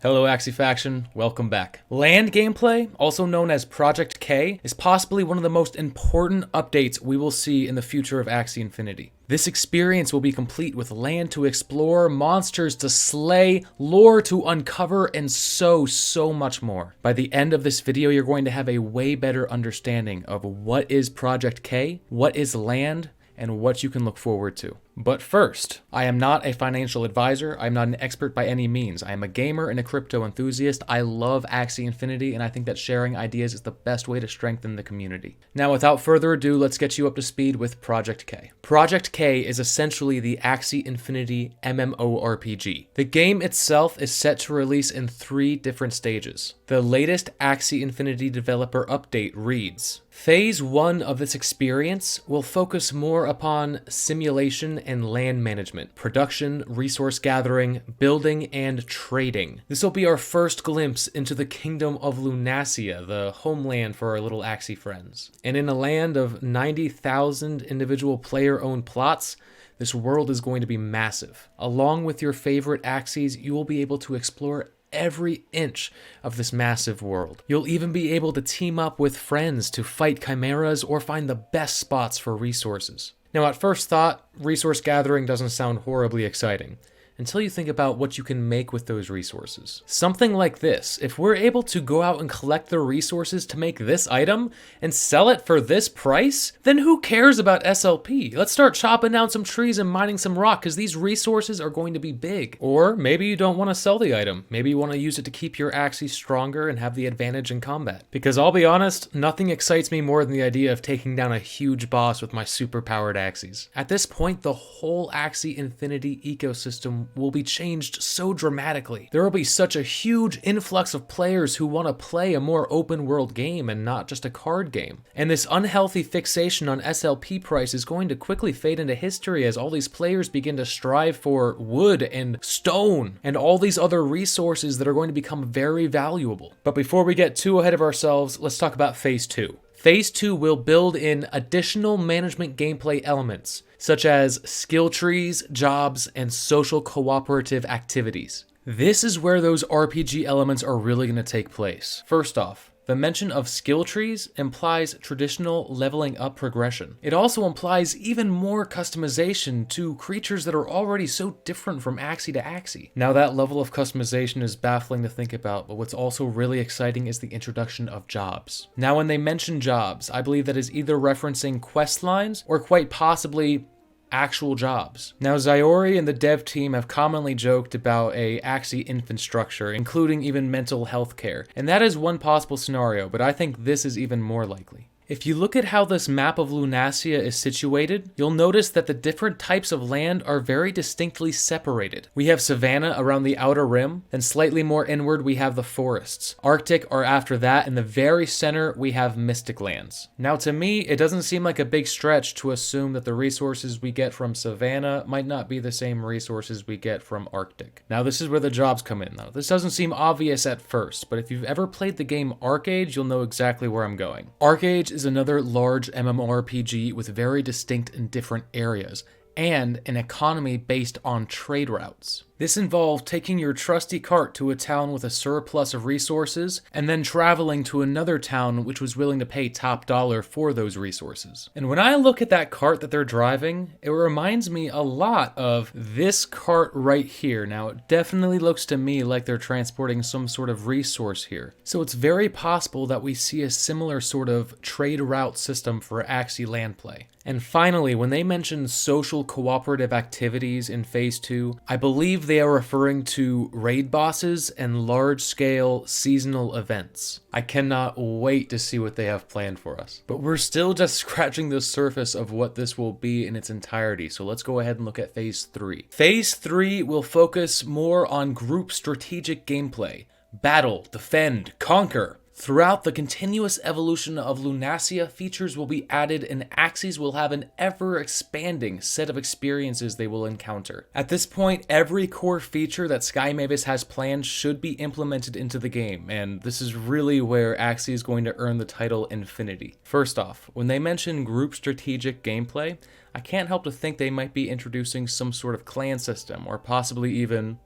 Hello Axie Faction, welcome back. Land gameplay, also known as Project K, is possibly one of the most important updates we will see in the future of Axie Infinity. This experience will be complete with land to explore, monsters to slay, lore to uncover, and so much more. By the end of this video, you're going to have a way better understanding of what is Project K, what is land, and what you can look forward to. But first, I am not a financial advisor. I'm not an expert by any means. I am a gamer and a crypto enthusiast. I love Axie Infinity, and I think that sharing ideas is the best way to strengthen the community. Now, without further ado, let's get you up to speed with Project K. Project K is essentially the Axie Infinity MMORPG. The game itself is set to release in 3 different stages. The latest Axie Infinity developer update reads, Phase 1 of this experience will focus more upon simulation and land management, production, resource gathering, building, and trading. This will be our first glimpse into the kingdom of Lunacia, the homeland for our little Axie friends. And in a land of 90,000 individual player-owned plots, this world is going to be massive. Along with your favorite Axies, you will be able to explore every inch of this massive world. You'll even be able to team up with friends to fight chimeras or find the best spots for resources. Now, at first thought, resource gathering doesn't sound horribly exciting, until you think about what you can make with those resources. Something like this: if we're able to go out and collect the resources to make this item and sell it for this price, then who cares about SLP? Let's start chopping down some trees and mining some rock, because these resources are going to be big. Or maybe you don't want to sell the item. Maybe you want to use it to keep your Axie stronger and have the advantage in combat. Because I'll be honest, nothing excites me more than the idea of taking down a huge boss with my super-powered Axies. At this point, the whole Axie Infinity ecosystem will be changed so dramatically. There will be such a huge influx of players who want to play a more open world game and not just a card game. And this unhealthy fixation on SLP price is going to quickly fade into history as all these players begin to strive for wood and stone and all these other resources that are going to become very valuable. But before we get too ahead of ourselves, let's talk about Phase 2. Phase 2 will build in additional management gameplay elements, such as skill trees, jobs, and social cooperative activities. This is where those RPG elements are really going to take place. First off, the mention of skill trees implies traditional leveling up progression. It also implies even more customization to creatures that are already so different from Axie to Axie. Now, that level of customization is baffling to think about, but what's also really exciting is the introduction of jobs. Now, when they mention jobs, I believe that is either referencing quest lines or quite possibly actual jobs. Now, Zyori and the dev team have commonly joked about a Axie infant structure, including even mental health care, and that is one possible scenario, but I think this is even more likely. If you look at how this map of Lunacia is situated, you'll notice that the different types of land are very distinctly separated. We have savanna around the outer rim, then slightly more inward we have the forests. Arctic are after that, in the very center we have mystic lands. Now, to me, it doesn't seem like a big stretch to assume that the resources we get from savanna might not be the same resources we get from Arctic. Now, this is where the jobs come in, though. This doesn't seem obvious at first, but if you've ever played the game Arcage, you'll know exactly where I'm going. Arcage is another large MMORPG with very distinct and different areas, and an economy based on trade routes. This involved taking your trusty cart to a town with a surplus of resources, and then traveling to another town which was willing to pay top dollar for those resources. And when I look at that cart that they're driving, it reminds me a lot of this cart right here. Now, it definitely looks to me like they're transporting some sort of resource here. So it's very possible that we see a similar sort of trade route system for Axie land play. And finally, when they mention social cooperative activities in Phase 2, I believe they are referring to raid bosses and large-scale seasonal events. I cannot wait to see what they have planned for us. But we're still just scratching the surface of what this will be in its entirety, so let's go ahead and look at Phase 3. Phase 3 will focus more on group strategic gameplay. Battle, defend, conquer. Throughout the continuous evolution of Lunacia, features will be added and Axies will have an ever-expanding set of experiences they will encounter. At this point, every core feature that Sky Mavis has planned should be implemented into the game, and this is really where Axie is going to earn the title Infinity. First off, when they mention group strategic gameplay, I can't help to think they might be introducing some sort of clan system, or possibly even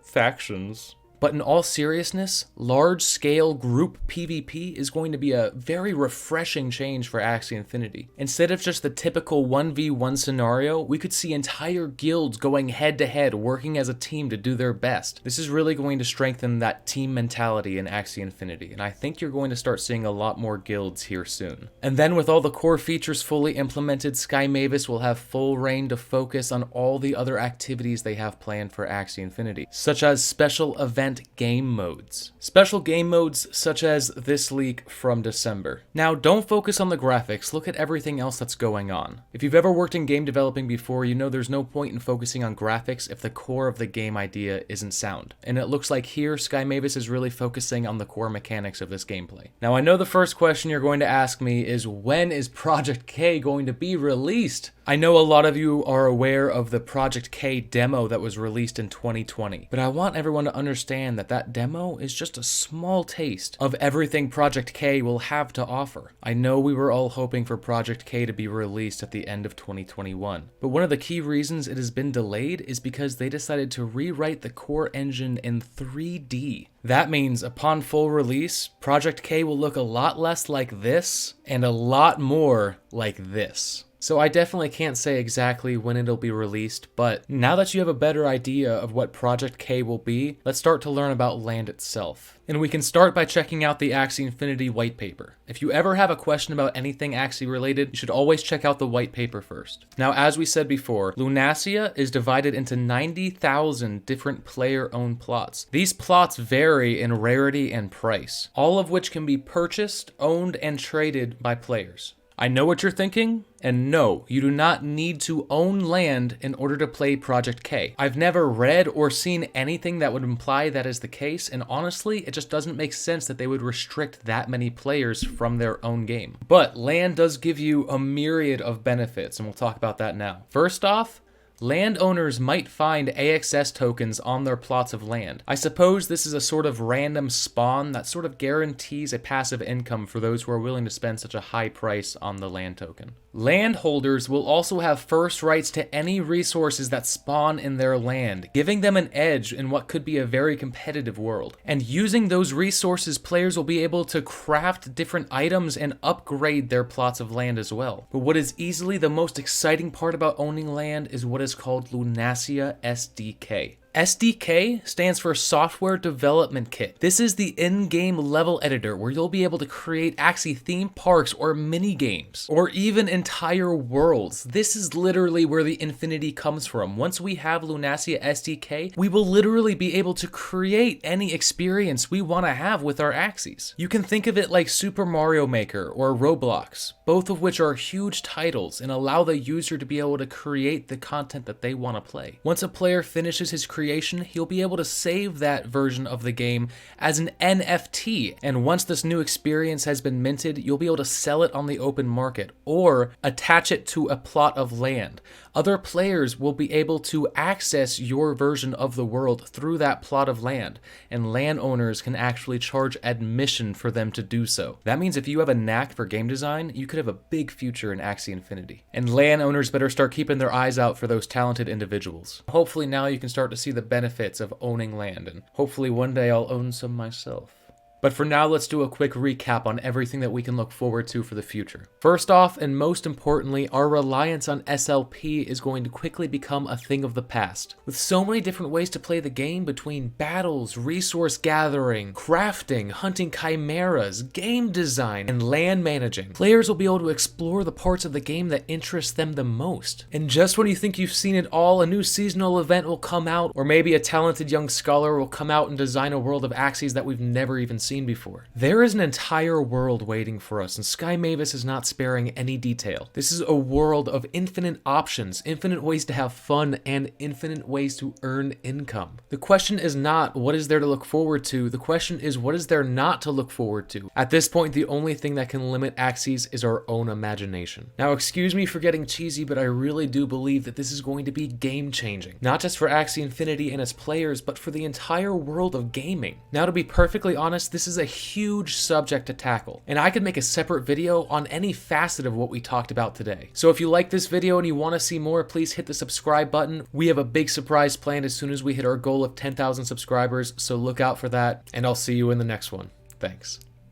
factions. But in all seriousness, large-scale group PvP is going to be a very refreshing change for Axie Infinity. Instead of just the typical 1v1 scenario, we could see entire guilds going head-to-head, working as a team to do their best. This is really going to strengthen that team mentality in Axie Infinity, and I think you're going to start seeing a lot more guilds here soon. And then with all the core features fully implemented, Sky Mavis will have full reign to focus on all the other activities they have planned for Axie Infinity, such as special event game modes. Special game modes such as this leak from December. Now, don't focus on the graphics, look at everything else that's going on. If you've ever worked in game developing before, you know there's no point in focusing on graphics if the core of the game idea isn't sound. And it looks like here, Sky Mavis is really focusing on the core mechanics of this gameplay. Now, I know the first question you're going to ask me is, when is Project K going to be released? I know a lot of you are aware of the Project K demo that was released in 2020, but I want everyone to understand that that demo is just a small taste of everything Project K will have to offer. I know we were all hoping for Project K to be released at the end of 2021, but one of the key reasons it has been delayed is because they decided to rewrite the core engine in 3D. That means upon full release, Project K will look a lot less like this and a lot more like this. So I definitely can't say exactly when it'll be released, but now that you have a better idea of what Project K will be, let's start to learn about land itself. And we can start by checking out the Axie Infinity white paper. If you ever have a question about anything Axie related, you should always check out the white paper first. Now, as we said before, Lunacia is divided into 90,000 different player-owned plots. These plots vary in rarity and price, all of which can be purchased, owned, and traded by players. I know what you're thinking, and no, you do not need to own land in order to play Project K. I've never read or seen anything that would imply that is the case, and honestly, it just doesn't make sense that they would restrict that many players from their own game. But land does give you a myriad of benefits, and we'll talk about that now. First off, landowners might find AXS tokens on their plots of land. I suppose this is a sort of random spawn that sort of guarantees a passive income for those who are willing to spend such a high price on the land token. Landholders will also have first rights to any resources that spawn in their land, giving them an edge in what could be a very competitive world. And using those resources, players will be able to craft different items and upgrade their plots of land as well. But what is easily the most exciting part about owning land is what is called Lunacia SDK. SDK stands for Software Development Kit. This is the in-game level editor where you'll be able to create Axie theme parks or mini games, or even entire worlds. This is literally where the Infinity comes from. Once we have Lunacia SDK, we will literally be able to create any experience we want to have with our Axies. You can think of it like Super Mario Maker or Roblox, both of which are huge titles and allow the user to be able to create the content that they want to play. Once a player finishes his creation, he'll be able to save that version of the game as an NFT, and once this new experience has been minted, you'll be able to sell it on the open market or attach it to a plot of land. Other players will be able to access your version of the world through that plot of land, and landowners can actually charge admission for them to do so. That means if you have a knack for game design, you could have a big future in Axie Infinity. And landowners better start keeping their eyes out for those talented individuals. Hopefully now you can start to see the benefits of owning land, and hopefully one day I'll own some myself. But for now, let's do a quick recap on everything that we can look forward to for the future. First off, and most importantly, our reliance on SLP is going to quickly become a thing of the past. With so many different ways to play the game between battles, resource gathering, crafting, hunting chimeras, game design, and land managing, players will be able to explore the parts of the game that interest them the most. And just when you think you've seen it all, a new seasonal event will come out, or maybe a talented young scholar will come out and design a world of Axies that we've never even seen before. There is an entire world waiting for us, and Sky Mavis is not sparing any detail. This is a world of infinite options, infinite ways to have fun, and infinite ways to earn income. The question is not what is there to look forward to, the question is what is there not to look forward to. At this point, the only thing that can limit Axies is our own imagination. Now, excuse me for getting cheesy, but I really do believe that this is going to be game-changing. Not just for Axie Infinity and its players, but for the entire world of gaming. Now, to be perfectly honest, this this is a huge subject to tackle, and I could make a separate video on any facet of what we talked about today. So if you like this video and you want to see more, please hit the subscribe button. We have a big surprise planned as soon as we hit our goal of 10,000 subscribers, so look out for that, and I'll see you in the next one. Thanks.